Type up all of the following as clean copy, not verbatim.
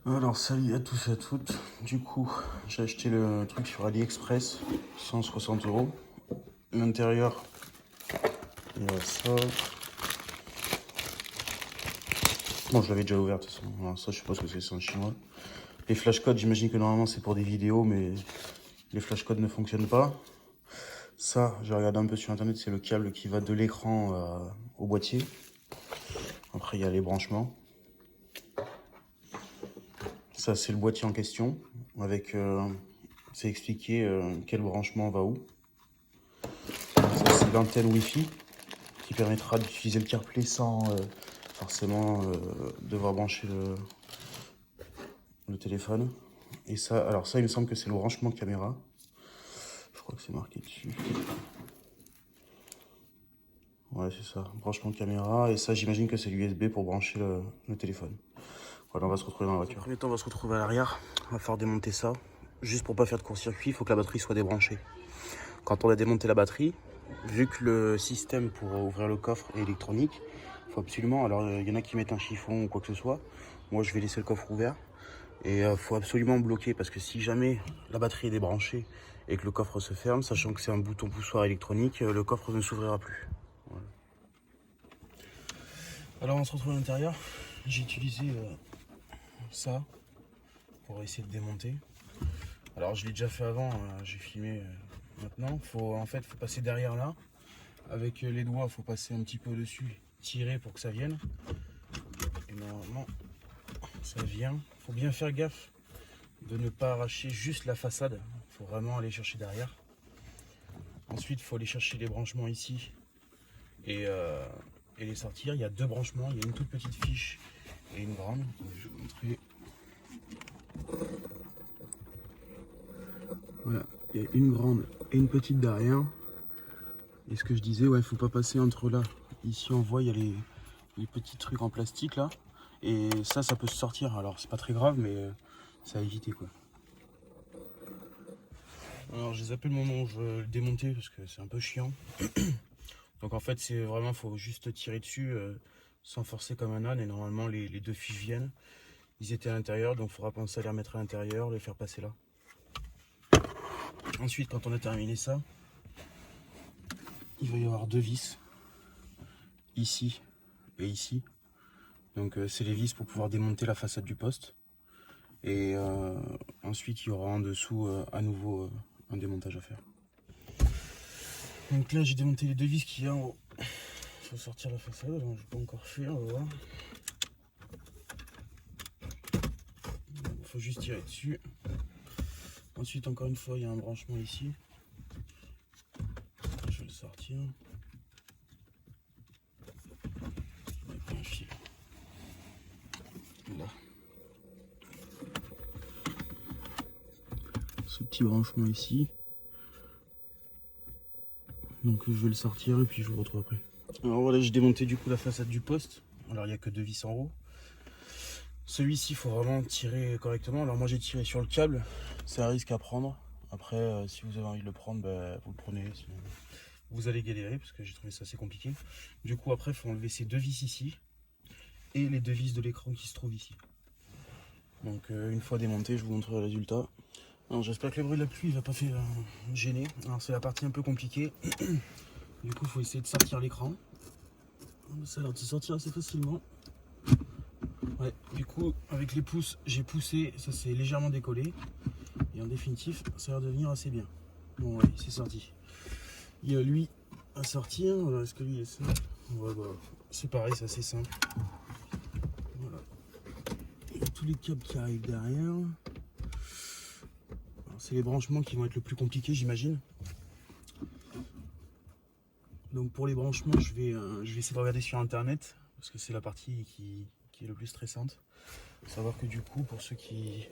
Alors salut à tous et à toutes. Du coup, j'ai acheté le truc sur AliExpress, 160 euros. L'intérieur, il y a ça. Bon, je l'avais déjà ouvert de toute façon. Alors ça, je suppose que c'est en chinois. Les flashcodes, j'imagine que normalement c'est pour des vidéos, mais les flashcodes ne fonctionnent pas. Ça, j'ai regardé un peu sur internet, c'est le câble qui va de l'écran au boîtier. Après, il y a les branchements. Ça, c'est le boîtier en question, avec c'est expliqué quel branchement va où. Ça, c'est l'antenne Wi-Fi qui permettra d'utiliser le CarPlay sans forcément devoir brancher le téléphone. Et ça, alors ça, il me semble que c'est le branchement caméra. Je crois que c'est marqué dessus. Ouais, c'est ça, branchement caméra. Et ça, j'imagine que c'est l'USB pour brancher le téléphone. Voilà, on va se retrouver dans la voiture. Dans le premier temps, on va se retrouver à l'arrière. On va falloir démonter ça. Juste pour pas faire de court-circuit, il faut que la batterie soit débranchée. Quand on a démonté la batterie, vu que le système pour ouvrir le coffre est électronique, il faut absolument, alors il y en a qui mettent un chiffon ou quoi que ce soit, moi je vais laisser le coffre ouvert, et il faut absolument bloquer, parce que si jamais la batterie est débranchée et que le coffre se ferme, sachant que c'est un bouton poussoir électronique, le coffre ne s'ouvrira plus. Voilà. Alors on se retrouve à l'intérieur, j'ai utilisé ça pour essayer de démonter. Alors je l'ai déjà fait avant, j'ai filmé maintenant, en fait faut passer derrière là. Avec les doigts, il faut passer un petit peu dessus, tirer pour que ça vienne. Et normalement, ça vient. Il faut bien faire gaffe de ne pas arracher juste la façade. Il faut vraiment aller chercher derrière. Ensuite, il faut aller chercher les branchements ici et les sortir. Il y a deux branchements. Il y a une toute petite fiche et une grande. Je vais vous montrer. Voilà, il y a une grande et une petite derrière. Et ce que je disais, ouais, il faut pas passer entre là. Ici, on voit, il y a les petits trucs en plastique là. Et ça peut se sortir. Alors, c'est pas très grave, mais c'est à éviter quoi. Alors, je zappé le moment où je veux le démonter parce que c'est un peu chiant. Donc, en fait, c'est vraiment, faut juste tirer dessus sans forcer comme un âne. Et normalement, les deux fiches viennent. Ils étaient à l'intérieur, donc il faudra penser à les remettre à l'intérieur, les faire passer là. Ensuite, quand on a terminé ça, il va y avoir deux vis ici et ici. Donc c'est les vis pour pouvoir démonter la façade du poste. Et ensuite il y aura en dessous à nouveau un démontage à faire. Donc là j'ai démonté les deux vis qu'il y a en haut. Il faut sortir la façade, alors je n'ai pas encore fait, on va voir. Il faut juste tirer dessus. Ensuite encore une fois il y a un branchement ici. Je vais le sortir. Avec un fil. Là. Ce petit branchement ici. Donc je vais le sortir et puis je vous retrouve après. Alors voilà, j'ai démonté du coup la façade du poste. Alors il n'y a que deux vis en haut. Celui-ci, il faut vraiment tirer correctement. Alors moi j'ai tiré sur le câble, c'est un risque à prendre. Après, si vous avez envie de le prendre, bah, vous le prenez. Sinon, vous allez galérer parce que j'ai trouvé ça assez compliqué. Du coup après, il faut enlever ces deux vis ici et les deux vis de l'écran qui se trouvent ici. Donc une fois démonté, je vous montre le résultat. Alors j'espère que le bruit de la pluie ne va pas faire gêner. Alors c'est la partie un peu compliquée. Du coup, il faut essayer de sortir l'écran. Ça a l'air de se sortir assez facilement. Ouais, du coup, avec les pouces, j'ai poussé, ça s'est légèrement décollé. Et en définitif, ça a l'air de venir assez bien. Bon, ouais, c'est sorti. Il y a lui à sortir. Voilà, est-ce que lui est simple? Ouais, bah, c'est pareil, c'est assez simple. Voilà. Il y a tous les câbles qui arrivent derrière. C'est les branchements qui vont être le plus compliqué, j'imagine. Donc pour les branchements, je vais essayer de regarder sur internet parce que c'est la partie qui est le plus stressante. Faut savoir que du coup, pour ceux qui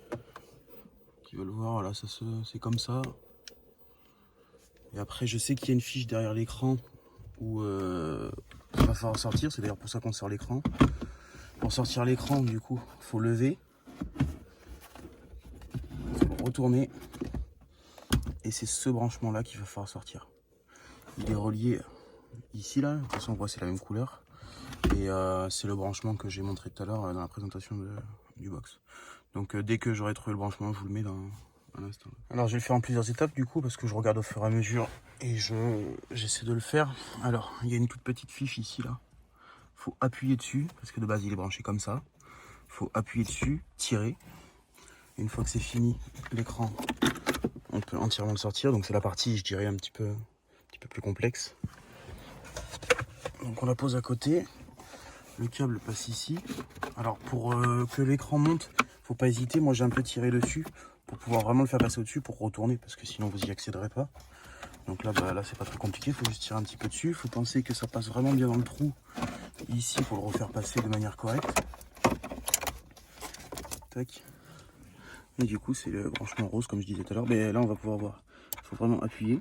veulent voir, voilà, c'est comme ça. Et après, je sais qu'il y a une fiche derrière l'écran où il va falloir sortir. C'est d'ailleurs pour ça qu'on sort l'écran. Pour sortir l'écran, du coup, il faut lever, il faut retourner. Et c'est ce branchement-là qu'il va falloir sortir. Il est relié ici, là. De toute façon, on voit c'est la même couleur. Et c'est le branchement que j'ai montré tout à l'heure dans la présentation du box. Donc dès que j'aurai trouvé le branchement, je vous le mets dans un instant. Alors je vais le faire en plusieurs étapes du coup, parce que je regarde au fur et à mesure et j'essaie de le faire. Alors il y a une toute petite fiche ici là. Faut appuyer dessus, parce que de base il est branché comme ça. Faut appuyer dessus, tirer. Une fois que c'est fini, l'écran, on peut entièrement le sortir. Donc c'est la partie, je dirais, un petit peu plus complexe. Donc on la pose à côté. Le câble passe ici. Alors pour que l'écran monte, faut pas hésiter. Moi j'ai un peu tiré dessus pour pouvoir vraiment le faire passer au-dessus pour retourner, parce que sinon vous y accéderez pas. Donc là, là c'est pas trop compliqué. Il faut juste tirer un petit peu dessus. Il faut penser que ça passe vraiment bien dans le trou ici pour le refaire passer de manière correcte. Tac. Et du coup c'est le branchement rose comme je disais tout à l'heure. Mais là on va pouvoir voir. Il faut vraiment appuyer.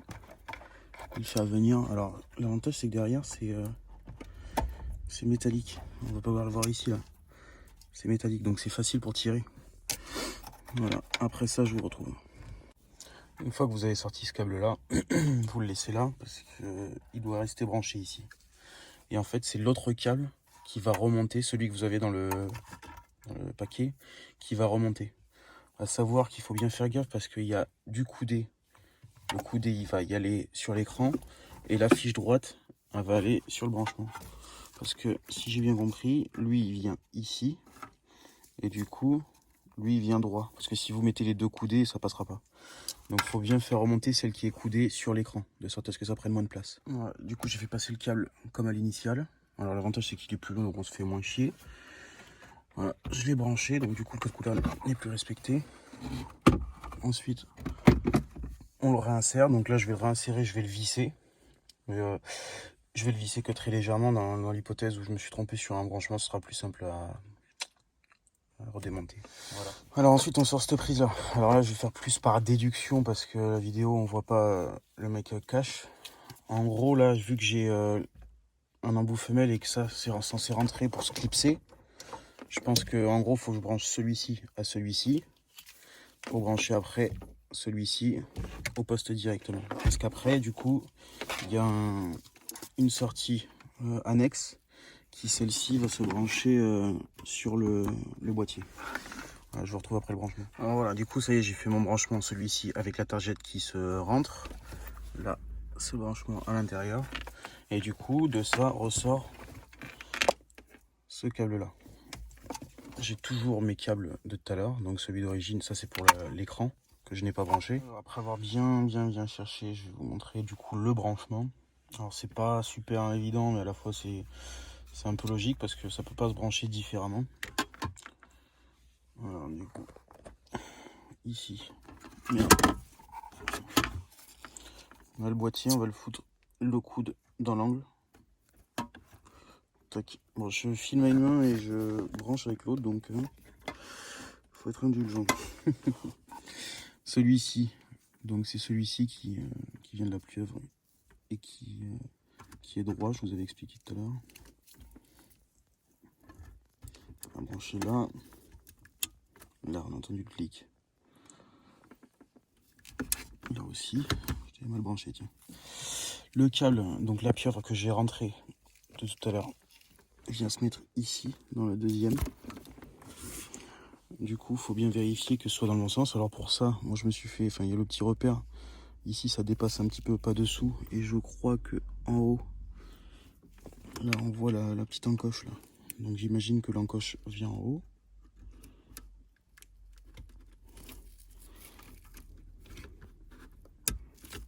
Il fait venir. Alors l'avantage c'est que derrière c'est métallique. On va pas pouvoir le voir ici là. C'est métallique donc c'est facile pour tirer. Voilà. Après ça je vous retrouve. Une fois que vous avez sorti ce câble là, vous le laissez là parce qu'il doit rester branché ici. Et en fait c'est l'autre câble qui va remonter, celui que vous avez dans le paquet, qui va remonter. À savoir qu'il faut bien faire gaffe parce qu'il y a du coudé. Le coudé il va y aller sur l'écran et la fiche droite elle va aller sur le branchement. Parce que si j'ai bien compris, lui il vient ici et du coup lui il vient droit. Parce que si vous mettez les deux coudées ça passera pas. Donc il faut bien faire remonter celle qui est coudée sur l'écran, de sorte à ce que ça prenne moins de place. Voilà, du coup j'ai fait passer le câble comme à l'initiale. Alors l'avantage c'est qu'il est plus long donc on se fait moins chier. Voilà, je l'ai branché, donc du coup le code couleur n'est plus respecté. Ensuite, on le réinsère. Donc là, je vais le réinsérer, je vais le visser. Je vais le visser que très légèrement dans l'hypothèse où je me suis trompé sur un branchement. Ce sera plus simple à redémonter. Voilà. Alors ensuite, on sort cette prise là. Alors là, je vais faire plus par déduction parce que la vidéo, on voit pas le mec cache. En gros, là, vu que j'ai un embout femelle et que ça, c'est censé rentrer pour se clipser. Je pense que en gros, il faut que je branche celui-ci à celui-ci pour brancher après celui-ci au poste directement. Parce qu'après, du coup, il y a une sortie annexe qui, celle-ci, va se brancher sur le boîtier. Voilà, je vous retrouve après le branchement. Alors voilà, du coup, ça y est, j'ai fait mon branchement, celui-ci, avec la targette qui se rentre. Là, ce branchement à l'intérieur. Et du coup, de ça ressort ce câble-là. J'ai toujours mes câbles de tout à l'heure, donc celui d'origine, ça c'est pour l'écran que je n'ai pas branché. Après avoir bien cherché, je vais vous montrer du coup le branchement. Alors c'est pas super évident, mais à la fois c'est un peu logique parce que ça peut pas se brancher différemment. Alors du coup, ici, on a le boîtier, on va le foutre le coude dans l'angle. Tac. Bon, je filme à une main et je branche avec l'autre, donc faut être indulgent. Celui-ci, donc c'est celui-ci qui vient de la pieuvre et qui est droit, je vous avais expliqué tout à l'heure. On va brancher là. Là, on a entendu le clic. Là aussi, j'avais mal branché, tiens. Le câble, donc la pieuvre que j'ai rentré de tout à l'heure, vient se mettre ici, dans la deuxième. Du coup, il faut bien vérifier que ce soit dans le bon sens. Alors pour ça, moi je me suis fait, enfin il y a le petit repère. Ici, ça dépasse un petit peu pas dessous. Et je crois que en haut, là on voit la petite encoche là. Donc j'imagine que l'encoche vient en haut.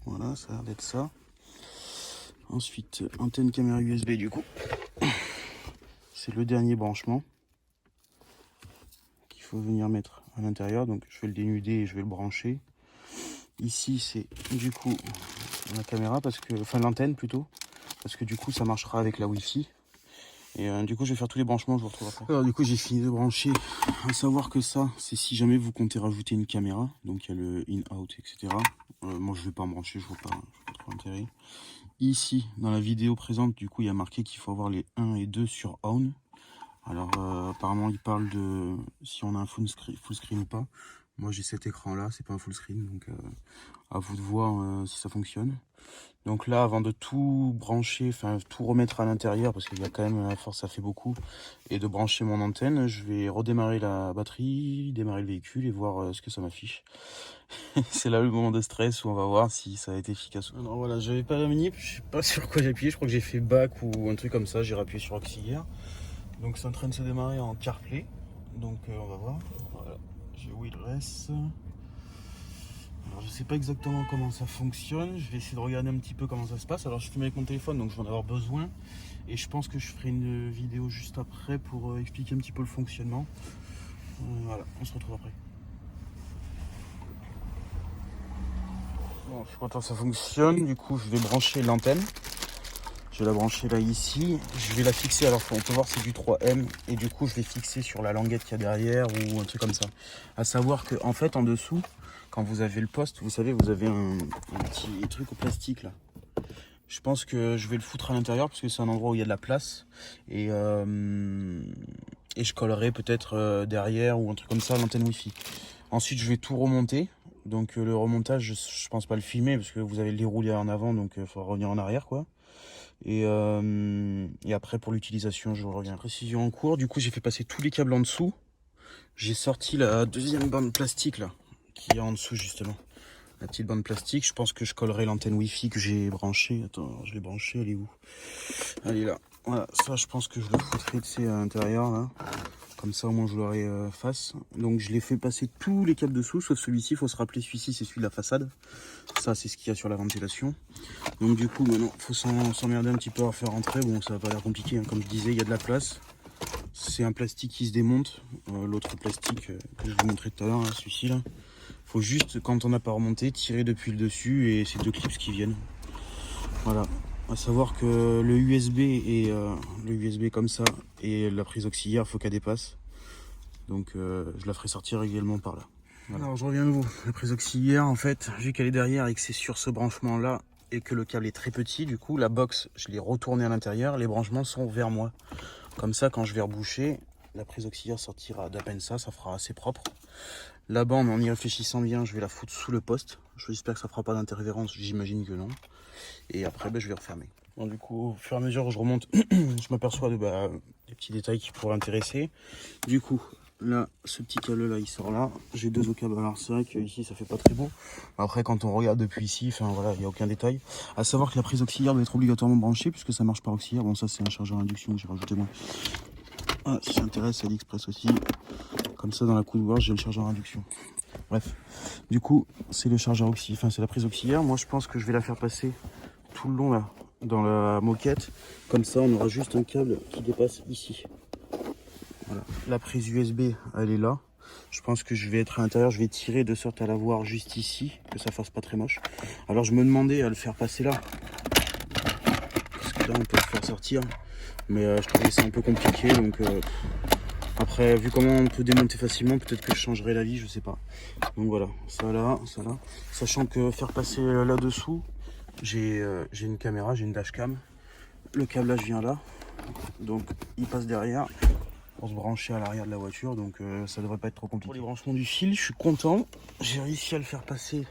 Voilà, ça a l'air d'être ça. Ensuite, antenne caméra USB du coup. C'est le dernier branchement qu'il faut venir mettre à l'intérieur. Donc je vais le dénuder et je vais le brancher. Ici c'est du coup la caméra, parce que, enfin l'antenne plutôt, parce que du coup ça marchera avec la Wi-Fi. Et du coup je vais faire tous les branchements, je vous retrouve après. Alors du coup j'ai fini de brancher. À savoir que ça, c'est si jamais vous comptez rajouter une caméra. Donc il y a le in-out, etc. Moi je vais pas en brancher, je vois pas trop intérêt. Ici, dans la vidéo présente, du coup il y a marqué qu'il faut avoir les 1 et 2 sur on. Alors apparemment il parle de si on a un full screen ou pas. Moi j'ai cet écran là, c'est pas un full screen, donc à vous de voir si ça fonctionne. Donc là, avant de tout brancher, enfin tout remettre à l'intérieur, parce qu'il y a quand même, à force ça fait beaucoup, et de brancher mon antenne, je vais redémarrer la batterie, démarrer le véhicule et voir ce que ça m'affiche. C'est là le moment de stress où on va voir si ça a été efficace. Alors voilà, j'avais pas la manip, je sais pas sur quoi j'ai appuyé, je crois que j'ai fait back ou un truc comme ça, j'ai rappuyé sur auxiliaire. Donc c'est en train de se démarrer en CarPlay, donc on va voir. Voilà, j'ai Wheelrest. Alors je sais pas exactement comment ça fonctionne, je vais essayer de regarder un petit peu comment ça se passe. Alors je filme avec mon téléphone donc je vais en avoir besoin et je pense que je ferai une vidéo juste après pour expliquer un petit peu le fonctionnement. Voilà, on se retrouve après. Bon, je suis content que ça fonctionne, du coup je vais brancher l'antenne. Je vais la brancher là ici, je vais la fixer, alors on peut voir c'est du 3M et du coup je vais fixer sur la languette qu'il y a derrière ou un truc comme ça. À savoir que en fait en dessous, quand vous avez le poste, vous savez vous avez un petit truc au plastique là. Je pense que je vais le foutre à l'intérieur parce que c'est un endroit où il y a de la place et je collerai peut-être derrière ou un truc comme ça l'antenne Wi-Fi. Ensuite je vais tout remonter, donc le remontage je pense pas le filmer parce que vous avez les roues en avant donc il faudra revenir en arrière quoi. Et après pour l'utilisation je reviens. Précision en cours, du coup j'ai fait passer tous les câbles en dessous. J'ai sorti la deuxième bande plastique là, qui est en dessous justement. La petite bande plastique, je pense que je collerai l'antenne Wi-Fi que j'ai branchée. Attends, je l'ai branchée, elle est où? Elle est là. Voilà, ça je pense que je le foutrai à l'intérieur là. Comme ça au moins je l'aurai face. Donc je l'ai fait passer tous les câbles dessous, sauf celui-ci. Il faut se rappeler, celui-ci c'est celui de la façade. Ça c'est ce qu'il y a sur la ventilation. Donc du coup maintenant il faut s'emmerder un petit peu à faire rentrer. Bon ça va pas l'air compliqué, hein. Comme je disais il y a de la place. C'est un plastique qui se démonte. L'autre plastique que je vous montrais tout à l'heure, celui-ci là. Faut juste quand on n'a pas remonté tirer depuis le dessus et c'est deux clips qui viennent. Voilà. À savoir que le USB et le USB comme ça et la prise auxiliaire faut qu'elle dépasse. Donc je la ferai sortir également par là. Voilà. Alors je reviens à nouveau. La prise auxiliaire en fait, vu qu'elle est derrière et que c'est sur ce branchement là et que le câble est très petit, du coup la box je l'ai retournée à l'intérieur, les branchements sont vers moi. Comme ça quand je vais reboucher, la prise auxiliaire sortira d'à peine ça fera assez propre. La bande, en y réfléchissant bien, je vais la foutre sous le poste. J'espère que ça fera pas d'interférence, j'imagine que non. Et après, je vais refermer. Bon, du coup, au fur et à mesure que je remonte, je m'aperçois de des petits détails qui pourraient intéresser. Du coup, là, ce petit câble là, il sort là. J'ai deux au câble. Alors c'est vrai qu'ici, ça fait pas très beau. Après, quand on regarde depuis ici, enfin voilà, il n'y a aucun détail. À savoir que la prise auxiliaire doit être obligatoirement branchée puisque ça marche par auxiliaire. Bon, ça c'est un chargeur induction que j'ai rajouté moi. Ah, si ça intéresse, c'est AliExpress aussi. Comme ça, dans la couche-gorge, j'ai le chargeur induction. Bref, du coup, c'est le chargeur auxiliaire, enfin c'est la prise auxiliaire. Moi, je pense que je vais la faire passer tout le long là, dans la moquette. Comme ça, on aura juste un câble qui dépasse ici. Voilà. La prise USB, elle est là. Je pense que je vais être à l'intérieur, je vais tirer de sorte à la voir juste ici, que ça fasse pas très moche. Alors, je me demandais à le faire passer là. Parce que là, on peut le faire sortir. Mais je trouvais ça un peu compliqué, donc... Après, vu comment on peut démonter facilement, peut-être que je changerai la vie, je sais pas. Donc voilà, ça là. Sachant que faire passer là-dessous, j'ai une caméra, j'ai une dashcam. Le câblage vient là, donc il passe derrière pour se brancher à l'arrière de la voiture, donc ça devrait pas être trop compliqué. Pour les branchements du fil, je suis content. J'ai réussi à le faire passer,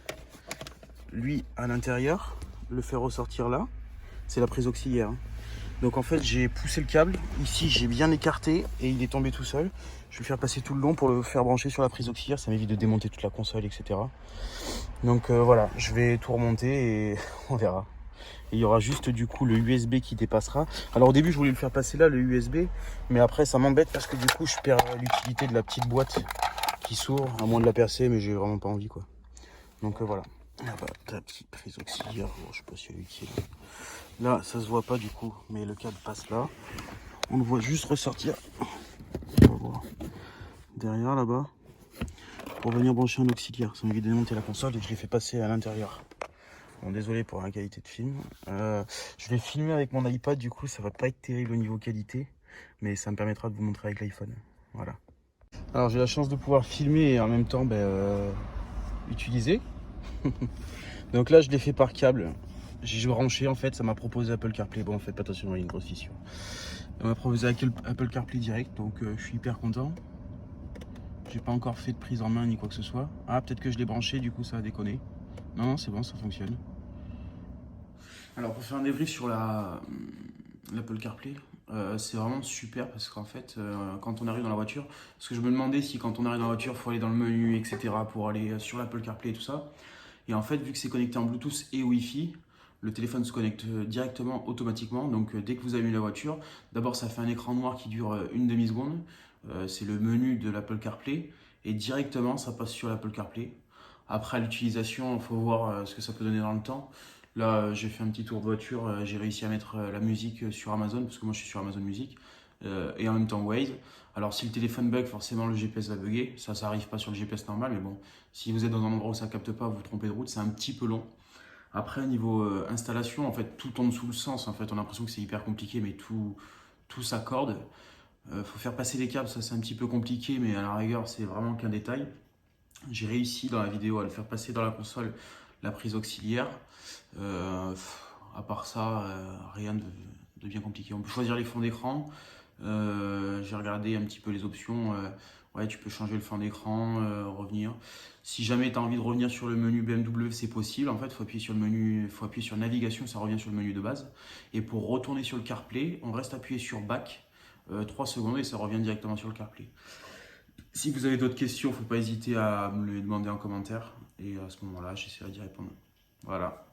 lui, à l'intérieur, le faire ressortir là. C'est la prise auxiliaire, hein. Donc en fait j'ai poussé le câble, ici j'ai bien écarté et il est tombé tout seul. Je vais le faire passer tout le long pour le faire brancher sur la prise auxiliaire, ça m'évite de démonter toute la console, etc. Donc voilà, je vais tout remonter et on verra. Et il y aura juste du coup le USB qui dépassera. Alors au début je voulais le faire passer là, le USB, mais après ça m'embête parce que du coup je perds l'utilité de la petite boîte qui s'ouvre, à moins de la percer, mais j'ai vraiment pas envie quoi. Donc voilà. Ah bah, ta petite prise auxiliaire, bon, je sais pas si elle est utile. Là, ça se voit pas du coup, mais le câble passe là. On le voit juste ressortir. On va voir. Derrière là-bas. Pour venir brancher un auxiliaire. Ça m'évite de démonter la console et je l'ai fait passer à l'intérieur. Bon, désolé pour la qualité de film. Je vais filmer avec mon iPad, du coup, ça va pas être terrible au niveau qualité. Mais ça me permettra de vous montrer avec l'iPhone. Voilà. Alors, j'ai la chance de pouvoir filmer et en même temps utiliser. Donc là, je l'ai fait par câble. J'ai branché, en fait, ça m'a proposé Apple CarPlay. Bon, faites pas attention, il y a une grosse fissure. Ça m'a proposé Apple CarPlay direct, donc je suis hyper content. J'ai pas encore fait de prise en main ni quoi que ce soit. Ah, peut-être que je l'ai branché, du coup ça a déconné. Non, non, c'est bon, ça fonctionne. Alors pour faire un débrief sur l'Apple CarPlay, c'est vraiment super parce qu'en fait, quand on arrive dans la voiture, parce que je me demandais si quand on arrive dans la voiture, il faut aller dans le menu, etc. pour aller sur l'Apple CarPlay et tout ça. Et en fait, vu que c'est connecté en Bluetooth et Wi-Fi, le téléphone se connecte directement, automatiquement. Donc dès que vous allumez la voiture, d'abord ça fait un écran noir qui dure une demi-seconde. C'est le menu de l'Apple CarPlay. Et directement, ça passe sur l'Apple CarPlay. Après l'utilisation, il faut voir ce que ça peut donner dans le temps. Là, j'ai fait un petit tour de voiture, j'ai réussi à mettre la musique sur Amazon, parce que moi je suis sur Amazon Music, et en même temps Waze. Alors si le téléphone bug, forcément le GPS va bugger, ça arrive pas sur le GPS normal, mais bon, si vous êtes dans un endroit où ça capte pas, vous vous trompez de route, c'est un petit peu long. Après, niveau installation, en fait, tout tombe sous le sens, en fait, on a l'impression que c'est hyper compliqué, mais tout s'accorde. Faut faire passer les câbles, ça c'est un petit peu compliqué, mais à la rigueur, c'est vraiment qu'un détail. J'ai réussi dans la vidéo à le faire passer dans la console, la prise auxiliaire. À part ça, rien de bien compliqué. On peut choisir les fonds d'écran. J'ai regardé un petit peu les options. Ouais, tu peux changer le fond d'écran, revenir. Si jamais tu as envie de revenir sur le menu BMW, c'est possible. En fait, il faut appuyer sur le menu, faut appuyer sur navigation, ça revient sur le menu de base. Et pour retourner sur le CarPlay, on reste appuyé sur Back 3 secondes et ça revient directement sur le CarPlay. Si vous avez d'autres questions, il ne faut pas hésiter à me les demander en commentaire. Et à ce moment-là, j'essaierai d'y répondre. Voilà.